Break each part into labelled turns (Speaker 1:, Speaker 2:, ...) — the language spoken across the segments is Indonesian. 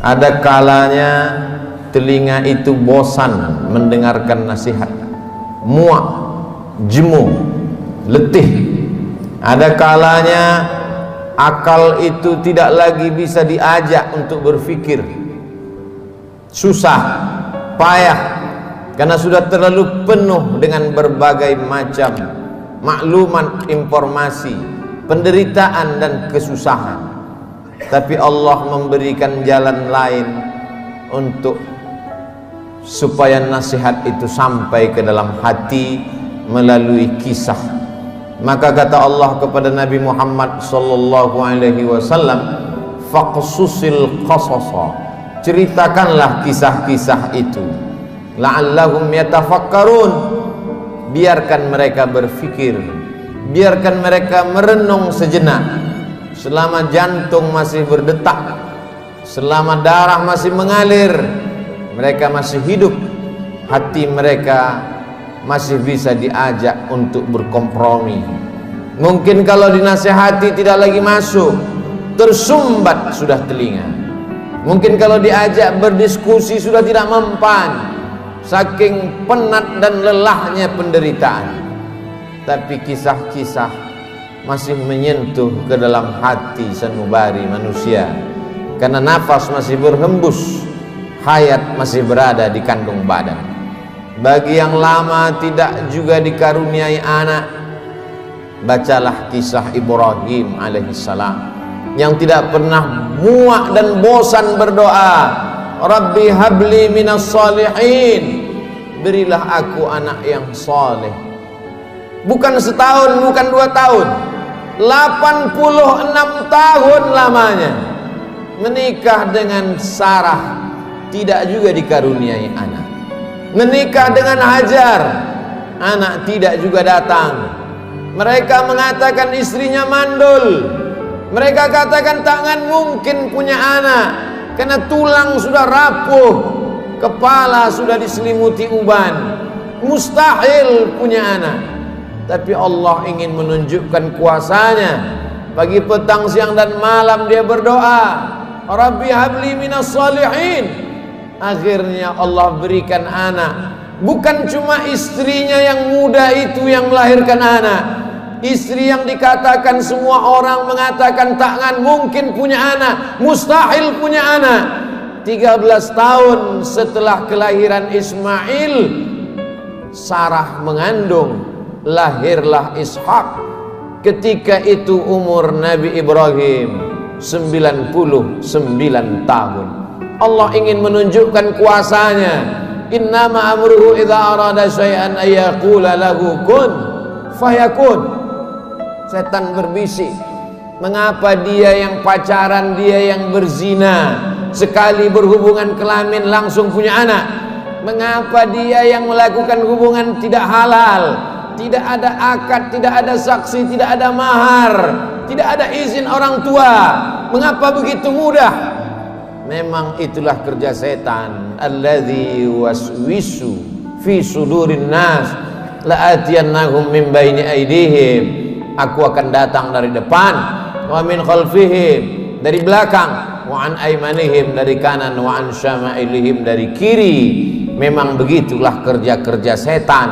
Speaker 1: Ada kalanya telinga itu bosan mendengarkan nasihat, muak, jemu, letih. Ada kalanya akal itu tidak lagi bisa diajak untuk berpikir, susah, payah, karena sudah terlalu penuh dengan berbagai macam maklumat, informasi, penderitaan dan kesusahan. Tapi Allah memberikan jalan lain untuk supaya nasihat itu sampai ke dalam hati melalui kisah. Maka kata Allah kepada Nabi Muhammad sallallahu alaihi wasallam, faqsusil qasasa, ceritakanlah kisah-kisah itu, la'allahum yatafakkarun, biarkan mereka berfikir, biarkan mereka merenung sejenak. Selama jantung masih berdetak, selama darah masih mengalir, mereka masih hidup, hati mereka masih bisa diajak untuk berkompromi. Mungkin kalau dinasihati tidak lagi masuk, tersumbat sudah telinga. Mungkin kalau diajak berdiskusi sudah tidak mempan, saking penat dan lelahnya penderitaan. Tapi kisah-kisah masih menyentuh ke dalam hati sanubari manusia, karena nafas masih berhembus, hayat masih berada di kandung badan. Bagi yang lama tidak juga dikaruniai anak, bacalah kisah Ibrahim alaihissalam yang tidak pernah muak dan bosan berdoa, Rabbi habli minas salihin, berilah aku anak yang saleh. Bukan setahun, bukan 2 tahun, 86 tahun lamanya menikah dengan Sarah, tidak juga dikaruniai anak. Menikah dengan Hajar, anak tidak juga datang. Mereka mengatakan istrinya mandul, mereka katakan tangan mungkin punya anak, karena tulang sudah rapuh, kepala sudah diselimuti uban, mustahil punya anak. Tapi Allah ingin menunjukkan kuasanya. Pagi, petang, siang dan malam dia berdoa, Rabbi habli minas salihin. Akhirnya Allah berikan anak. Bukan cuma istrinya yang muda itu yang melahirkan anak, istri yang dikatakan semua orang mengatakan takkan mungkin punya anak, mustahil punya anak. 13 tahun setelah kelahiran Ismail, Sarah mengandung, lahirlah Ishak. Ketika itu umur Nabi Ibrahim 99 tahun. Allah ingin menunjukkan kuasanya. Innama amruhu idza arada syai'an ayyaqula lahu kun fayakun. Setan berbisik, mengapa dia yang pacaran, dia yang berzina, sekali berhubungan kelamin langsung punya anak? Mengapa dia yang melakukan hubungan tidak halal, tidak ada akad, tidak ada saksi, tidak ada mahar, tidak ada izin orang tua, mengapa begitu mudah? Memang itulah kerja setan. Alladzi waswisu fi sudurin nas la'atiyannahum min baini aydihim. Aku akan datang dari depan, wa min khalfihim, dari belakang, wa an aymanihim, dari kanan, wa an syama'ilihim, dari kiri. Memang begitulah kerja-kerja setan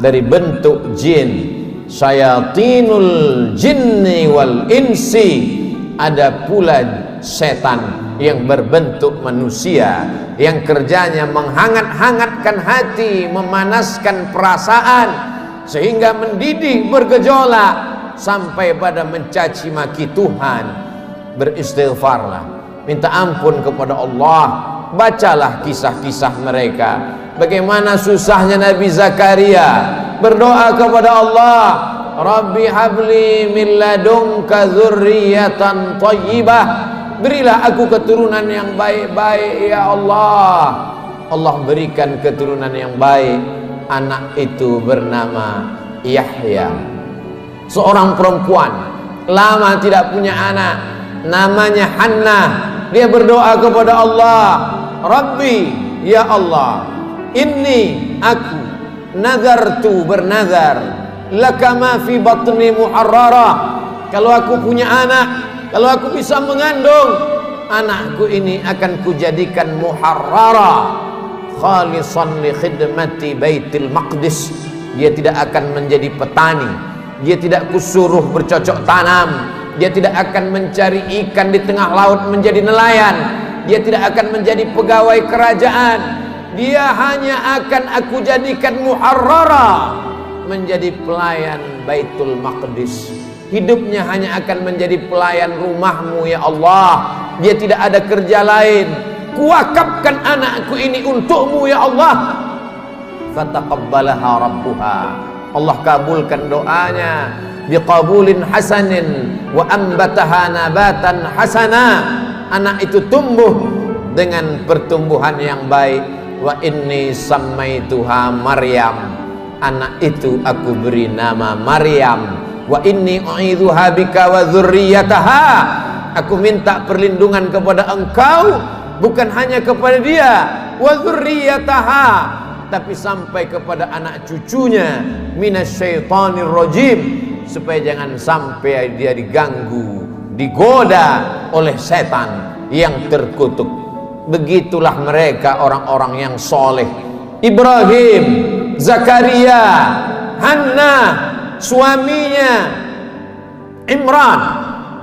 Speaker 1: dari bentuk jin. Syayatinul jinni wal insi. Ada pula setan yang berbentuk manusia, yang kerjanya menghangat-hangatkan hati, memanaskan perasaan, sehingga mendidih bergejolak sampai pada mencaci maki Tuhan. Beristighfarlah, minta ampun kepada Allah. Bacalah kisah-kisah mereka, bagaimana susahnya Nabi Zakaria berdoa kepada Allah, Rabbi habli min ladunka dzurriyyatan thayyibah, berilah aku keturunan yang baik-baik ya Allah. Allah berikan keturunan yang baik. Anak itu bernama Yahya, seorang perempuan lama tidak punya anak, namanya Hannah. Dia berdoa kepada Allah, Rabbi ya Allah, inni aku nazartu, bernazar, laka ma fi batni muharrara, kalau aku punya anak, kalau aku bisa mengandung, anakku ini akan kujadikan muharrara khalisan li khidmati Baitul Maqdis. Dia tidak akan menjadi petani, dia tidak kusuruh bercocok tanam, dia tidak akan mencari ikan di tengah laut menjadi nelayan, dia tidak akan menjadi pegawai kerajaan. Dia hanya akan aku jadikan muharrara, menjadi pelayan Baitul Maqdis. Hidupnya hanya akan menjadi pelayan rumahmu ya Allah. Dia tidak ada kerja lain. Kuwakafkan anakku ini untukmu ya Allah. Fataqabbalaha rabbuha. Allah kabulkan doanya biqabulin hasanin wa ambataha nabatan hasana. Anak itu tumbuh dengan pertumbuhan yang baik. Wa inni sammaituha Maryam. Anak itu aku beri nama Maryam. Wa inni u'idzuha bika wa dzurriyyataha. Aku minta perlindungan kepada engkau, bukan hanya kepada dia, wa dzurriyyataha, tapi sampai kepada anak cucunya, minasyaitonir rajim, supaya jangan sampai dia diganggu, digoda oleh setan yang terkutuk. Begitulah mereka orang-orang yang soleh. Ibrahim, Zakaria, Hannah, suaminya Imran,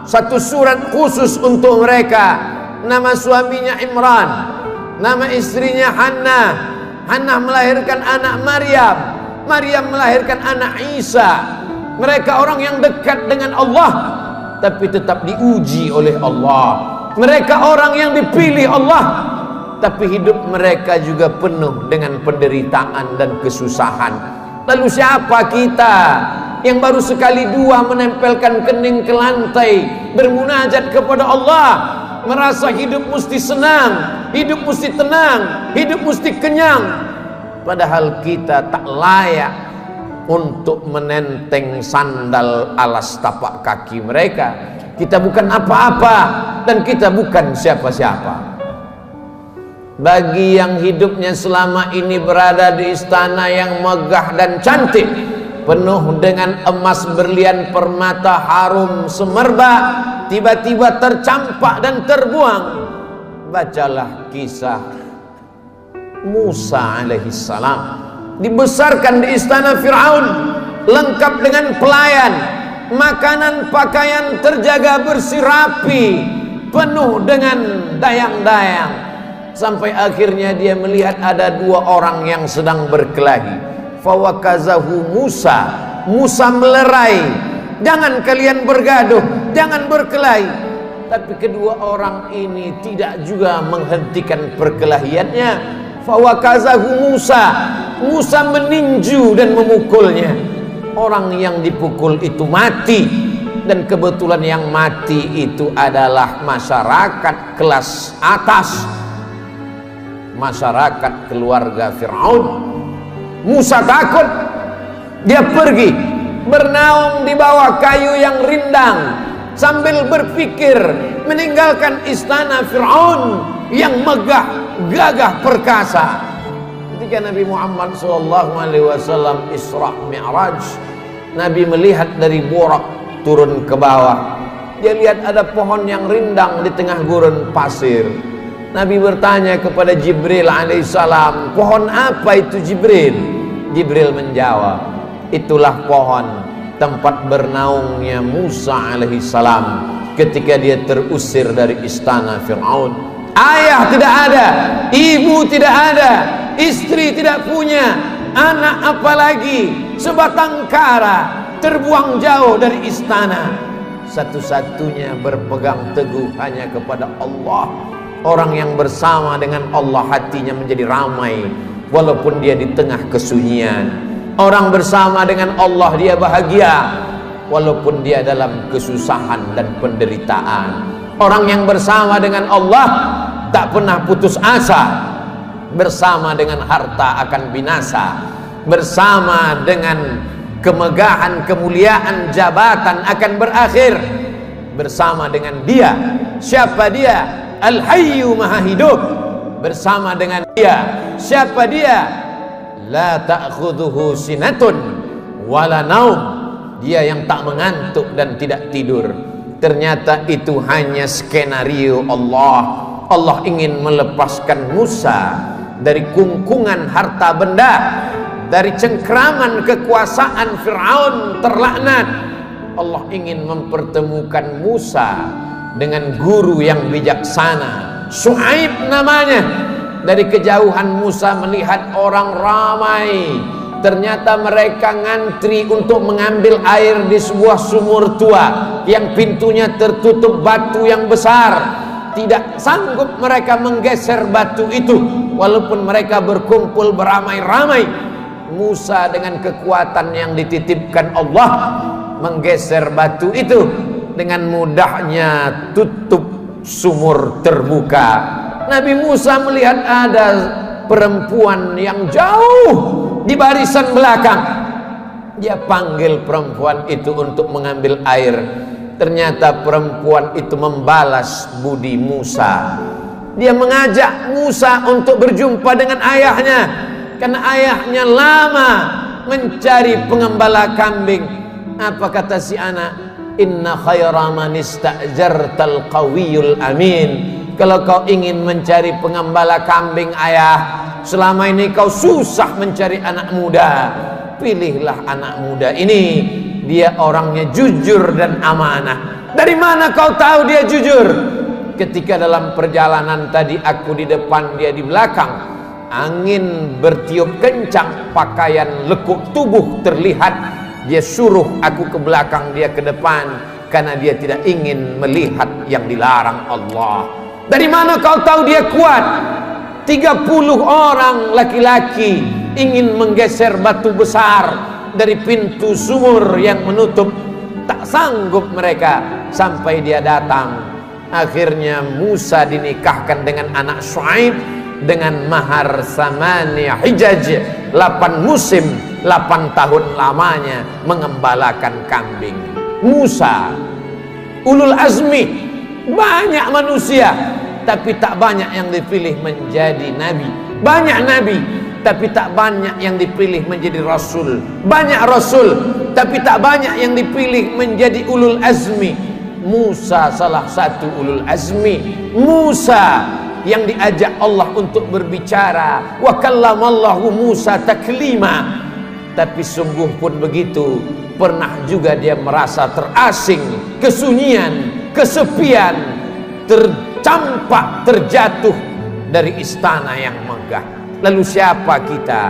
Speaker 1: satu surat khusus untuk mereka. Nama suaminya Imran, nama istrinya Hannah. Hannah melahirkan anak Maryam, Maryam melahirkan anak Isa. Mereka orang yang dekat dengan Allah, tapi tetap diuji oleh Allah. Mereka orang yang dipilih Allah, tapi hidup mereka juga penuh dengan penderitaan dan kesusahan. Lalu siapa kita yang baru sekali dua menempelkan kening ke lantai bermunajat kepada Allah, merasa hidup mesti senang, hidup mesti tenang, hidup mesti kenyang, padahal kita tak layak untuk menenteng sandal alas tapak kaki mereka. Kita bukan apa-apa dan kita bukan siapa-siapa. Bagi yang hidupnya selama ini berada di istana yang megah dan cantik, penuh dengan emas, berlian, permata, harum, semerbak, tiba-tiba tercampak dan terbuang, bacalah kisah Musa alaihissalam. Dibesarkan di istana Fir'aun, lengkap dengan pelayan, makanan pakaian terjaga bersih rapi, penuh dengan dayang-dayang. Sampai akhirnya dia melihat ada dua orang yang sedang berkelahi. Fawakazahu Musa. Musa melerai, jangan kalian bergaduh, jangan berkelahi. Tapi kedua orang ini tidak juga menghentikan perkelahiannya. Fawakazahu Musa. Musa meninju dan memukulnya. Orang yang dipukul itu mati. Dan kebetulan yang mati itu adalah masyarakat kelas atas, masyarakat keluarga Fir'aun. Musa takut, dia pergi bernaung di bawah kayu yang rindang sambil berpikir meninggalkan istana Fir'aun yang megah, gagah, perkasa. Ketika Nabi Muhammad SAW Isra Mi'raj, Nabi melihat dari Burak turun ke bawah. Dia lihat ada pohon yang rindang di tengah gurun pasir. Nabi bertanya kepada Jibril alaihissalam, pohon apa itu Jibril? Jibril menjawab, itulah pohon tempat bernaungnya Musa alaihissalam ketika dia terusir dari istana Fir'aun. Ayah tidak ada, ibu tidak ada, istri tidak punya, anak apalagi, sebatang kara, terbuang jauh dari istana. Satu-satunya berpegang teguh hanya kepada Allah. Orang yang bersama dengan Allah hatinya menjadi ramai walaupun dia di tengah kesunyian. Orang bersama dengan Allah dia bahagia walaupun dia dalam kesusahan dan penderitaan. Orang yang bersama dengan Allah tak pernah putus asa. Bersama dengan harta akan binasa, bersama dengan kemegahan, kemuliaan, jabatan akan berakhir. Bersama dengan dia, siapa dia? Al-Hayyu Maha Hidup. Bersama dengan dia, siapa dia? La ta'khudhuhu sinatun wala naum. Dia yang tak mengantuk dan tidak tidur. ternyata itu hanya skenario Allah. Allah ingin melepaskan Musa dari kungkungan harta benda, dari cengkraman kekuasaan Fir'aun terlaknat. Allah ingin mempertemukan Musa dengan guru yang bijaksana, Syuaib namanya. Dari kejauhan Musa melihat orang ramai, ternyata mereka ngantri untuk mengambil air di sebuah sumur tua yang pintunya tertutup batu yang besar. Tidak sanggup mereka menggeser batu itu, walaupun mereka berkumpul beramai-ramai. Musa dengan kekuatan yang dititipkan Allah menggeser batu itu, dengan mudahnya tutup sumur terbuka. Nabi Musa melihat ada perempuan yang jauh di barisan belakang. Dia panggil perempuan itu untuk mengambil air. Ternyata perempuan itu membalas budi Musa. Dia mengajak Musa untuk berjumpa dengan ayahnya, karena ayahnya lama mencari pengembala kambing. Apa kata si anak? Inna khaira man ista'jartal qawiyul amin. Kalau kau ingin mencari pengembala kambing ayah, selama ini kau susah mencari anak muda, pilihlah anak muda ini. Dia orangnya jujur dan amanah. Dari mana kau tahu dia jujur? Ketika dalam perjalanan tadi aku di depan, dia di belakang. Angin bertiup kencang, pakaian lekuk tubuh terlihat. Dia suruh aku ke belakang, dia ke depan, karena dia tidak ingin melihat yang dilarang Allah. Dari mana kau tahu dia kuat? 30 orang laki-laki ingin menggeser batu besar dari pintu sumur yang menutup. Tak sanggup mereka sampai dia datang. Akhirnya Musa dinikahkan dengan anak Syuaib dengan mahar samaniya hijaj, 8 musim, 8 tahun lamanya mengembalakan kambing. Musa ulul azmi, banyak manusia tapi tak banyak yang dipilih menjadi nabi. Banyak nabi tapi tak banyak yang dipilih menjadi rasul. Banyak rasul tapi tak banyak yang dipilih menjadi ulul azmi. Musa salah satu ulul azmi. Musa yang diajak Allah untuk berbicara. Wa kallamallahu Musa taklima. Tapi sungguh pun begitu, pernah juga dia merasa terasing, kesunyian, kesepian, tercampak, terjatuh dari istana yang megah. Lalu siapa kita?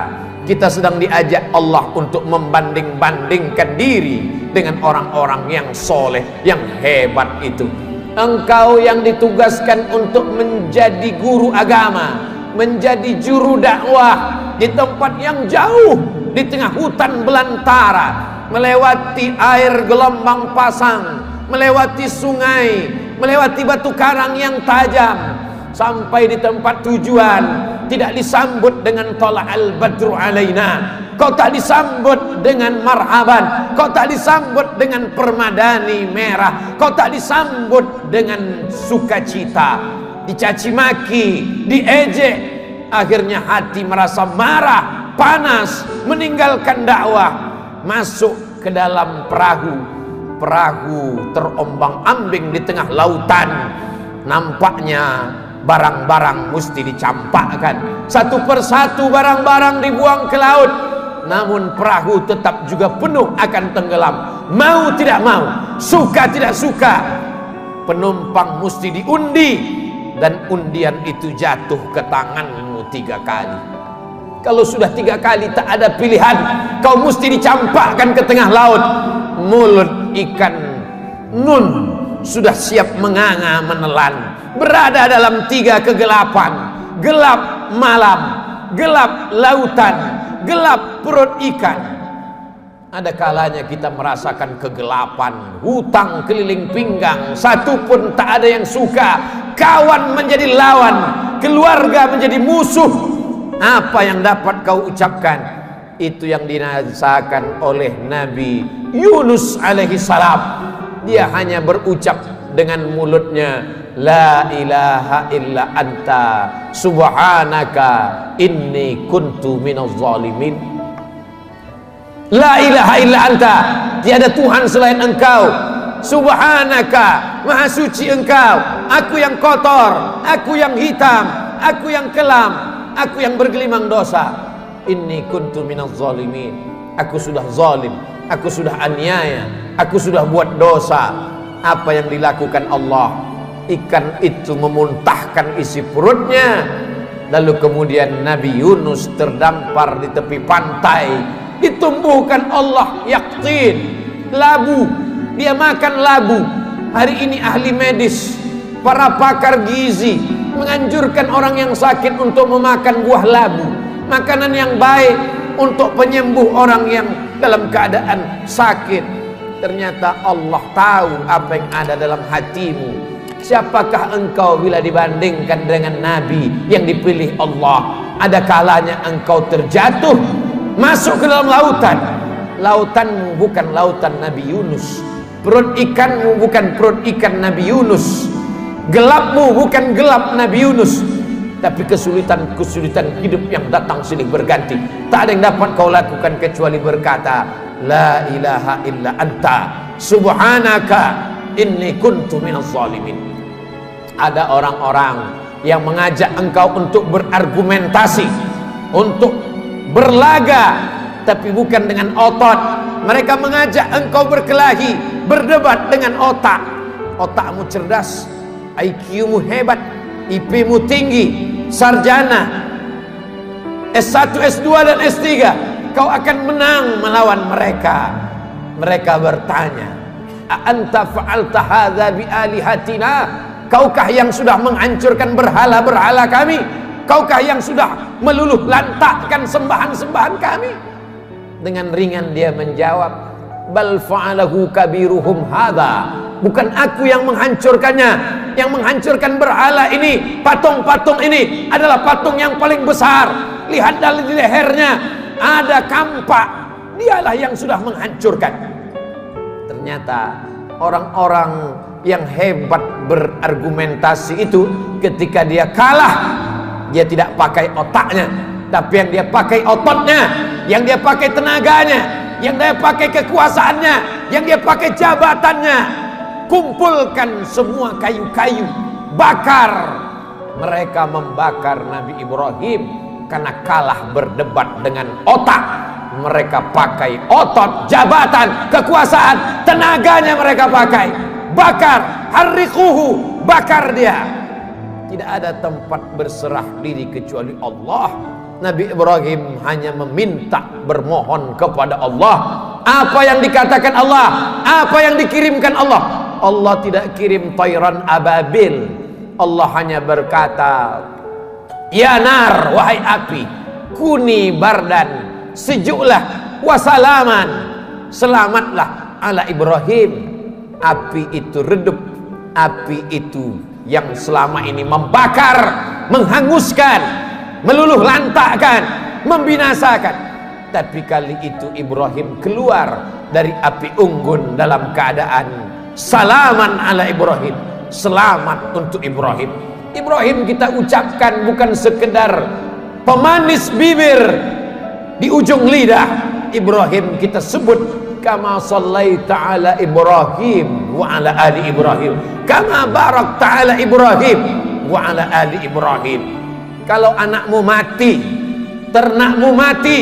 Speaker 1: Kita sedang diajak Allah untuk membanding-bandingkan diri dengan orang-orang yang soleh, yang hebat itu. Engkau yang ditugaskan untuk menjadi guru agama, menjadi juru dakwah di tempat yang jauh, di tengah hutan belantara, melewati air gelombang pasang, melewati sungai, melewati batu karang yang tajam, sampai di tempat tujuan tidak disambut dengan tola'al badru alaina. Kau tak disambut dengan marhaban, kau tak disambut dengan permadani merah, kau tak disambut dengan sukacita, dicaci maki, diejek. Akhirnya hati merasa marah, panas, meninggalkan dakwah, masuk ke dalam perahu. Perahu terombang-ambing di tengah lautan. Nampaknya barang-barang mesti dicampakkan, satu persatu barang-barang dibuang ke laut. Namun perahu tetap juga penuh akan tenggelam. Mau tidak mau, suka tidak suka, penumpang mesti diundi, dan undian itu jatuh ke tanganmu 3 kali. Kalau sudah 3 kali tak ada pilihan, kau mesti dicampakkan ke tengah laut. Mulut ikan nun sudah siap menganga menelan, berada dalam 3 kegelapan. Gelap malam, gelap lautan, gelap perut ikan. Ada kalanya kita merasakan kegelapan, hutang keliling pinggang, satu pun tak ada yang suka. Kawan menjadi lawan, keluarga menjadi musuh. Apa yang dapat kau ucapkan? Itu yang dirasakan oleh Nabi Yunus alaihi salam. Dia hanya berucap dengan mulutnya, la ilaha illa anta subhanaka inni kuntu minaz zalimin. La ilaha illa anta, tiada Tuhan selain engkau, subhanaka, maha suci engkau, aku yang kotor, aku yang hitam, aku yang kelam, aku yang bergelimang dosa. Inni kuntu minaz zalimin, aku sudah zalim, aku sudah aniaya, aku sudah buat dosa. Apa yang dilakukan Allah? Ikan itu memuntahkan isi perutnya. Lalu kemudian Nabi Yunus terdampar di tepi pantai, ditumbuhkan Allah yaktin, labu. Dia makan labu. Hari ini ahli medis, para pakar gizi menganjurkan orang yang sakit untuk memakan buah labu, makanan yang baik untuk penyembuh orang yang dalam keadaan sakit. Ternyata Allah tahu apa yang ada dalam hatimu. Siapakah engkau bila dibandingkan dengan Nabi yang dipilih Allah? Ada kalanya engkau terjatuh, masuk ke dalam lautan. Lautanmu bukan lautan Nabi Yunus, perut ikanmu bukan perut ikan Nabi Yunus, gelapmu bukan gelap Nabi Yunus. Tapi kesulitan-kesulitan hidup yang datang silih berganti, tak ada yang dapat kau lakukan kecuali berkata, la ilaha illa anta subhanaka inni kuntu minaz zalimin. Ada orang-orang yang mengajak engkau untuk berargumentasi, untuk berlaga, tapi bukan dengan otot. Mereka mengajak engkau berkelahi, berdebat dengan otak. Otakmu cerdas, IQ-mu hebat, IP-mu tinggi, sarjana S1, S2 dan S3, kau akan menang melawan mereka. Mereka bertanya, a anta fa'alta hadza bi alihatina? Kaukah yang sudah menghancurkan berhala-berhala kami? Kaukah yang sudah meluluh lantakkan sembahan-sembahan kami? Dengan ringan dia menjawab, bal fa'alahu kabiruhum hadza. Bukan aku yang menghancurkannya. Yang menghancurkan berhala ini, patung-patung ini adalah patung yang paling besar. Lihat dari lehernya ada kampak. Dialah yang sudah menghancurkan. Ternyata orang-orang yang hebat berargumentasi itu, ketika dia kalah, dia tidak pakai otaknya, tapi yang dia pakai ototnya, yang dia pakai tenaganya, yang dia pakai kekuasaannya, yang dia pakai jabatannya. Kumpulkan semua kayu-kayu, bakar. Mereka membakar Nabi Ibrahim karena kalah berdebat dengan otak. Mereka pakai otot, jabatan, kekuasaan, tenaganya mereka pakai. Bakar, harriquhu, bakar dia. Tidak ada tempat berserah diri kecuali Allah. Nabi Ibrahim hanya meminta, bermohon kepada Allah. Apa yang dikatakan Allah, apa yang dikirimkan Allah. Allah tidak kirim tayran ababil. Allah hanya berkata, ya nar, wahai api, kuni bardan, sejuklah, wasalaman, selamatlah ala Ibrahim. Api itu redup, api itu yang selama ini membakar, menghanguskan, meluluh lantakkan, membinasakan. Tapi kali itu Ibrahim keluar dari api unggun dalam keadaan salaman ala Ibrahim, selamat untuk Ibrahim. Ibrahim kita ucapkan bukan sekedar pemanis bibir di ujung lidah. Ibrahim kita sebut kama sallaita ala Ibrahim wa ala ali Ibrahim, kama barakta ala Ibrahim wa ala ali Ibrahim. Kalau anakmu mati, ternakmu mati,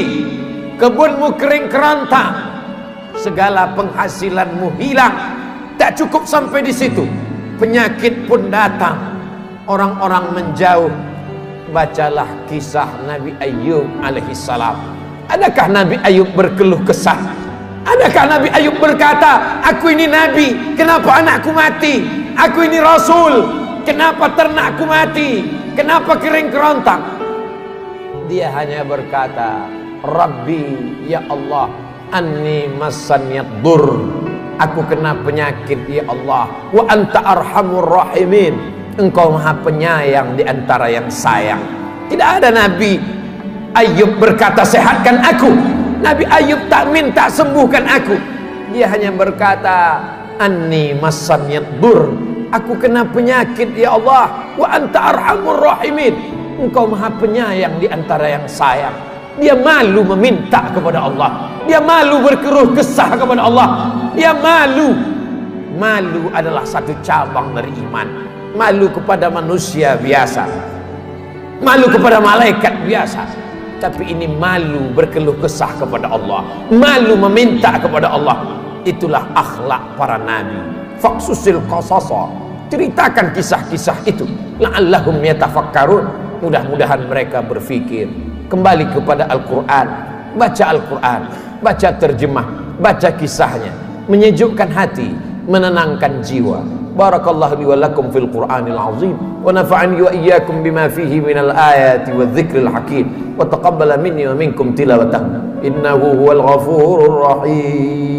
Speaker 1: kebunmu kering kerontang, segala penghasilanmu hilang, tak cukup sampai di situ, penyakit pun datang, orang-orang menjauh. Bacalah kisah Nabi Ayub alaihissalam. Adakah Nabi Ayub berkeluh kesah? Adakah Nabi Ayub berkata, aku ini Nabi, kenapa anakku mati? Aku ini Rasul, kenapa ternakku mati? Kenapa kering kerontang? Dia hanya berkata, Rabbi, ya Allah, anni massanyad dur, aku kena penyakit ya Allah, wa anta arhamur rahimin, engkau maha penyayang di antara yang sayang. Tidak ada Nabi Ayub berkata sehatkan aku. Nabi Ayub tak minta sembuhkan aku. Dia hanya berkata, anni massanyad dur, aku kena penyakit ya Allah, wa anta arhamur rahimin, engkau maha penyayang di antara yang sayang. Dia malu meminta kepada Allah, dia malu berkeluh kesah kepada Allah, dia malu malu adalah satu cabang dari iman. Malu kepada manusia biasa, malu kepada malaikat biasa, tapi ini malu berkeluh kesah kepada Allah, malu meminta kepada Allah. Itulah akhlak para nabi. Faqsusil qasasa, ceritakan kisah-kisah itu, la'allahum yatafakkarun, mudah-mudahan mereka berfikir. Kembali kepada Al-Quran, baca Al-Quran, baca terjemah, baca kisahnya, menyejukkan hati, menenangkan jiwa. Barakallahu li wa lakum fil Qur'anil azim wa nafa'ani wa iyyakum bima fihi minal ayati wadh-dhikril hakim wa taqabbala minni wa minkum tilawatahu innahu huwal ghafurur rahim.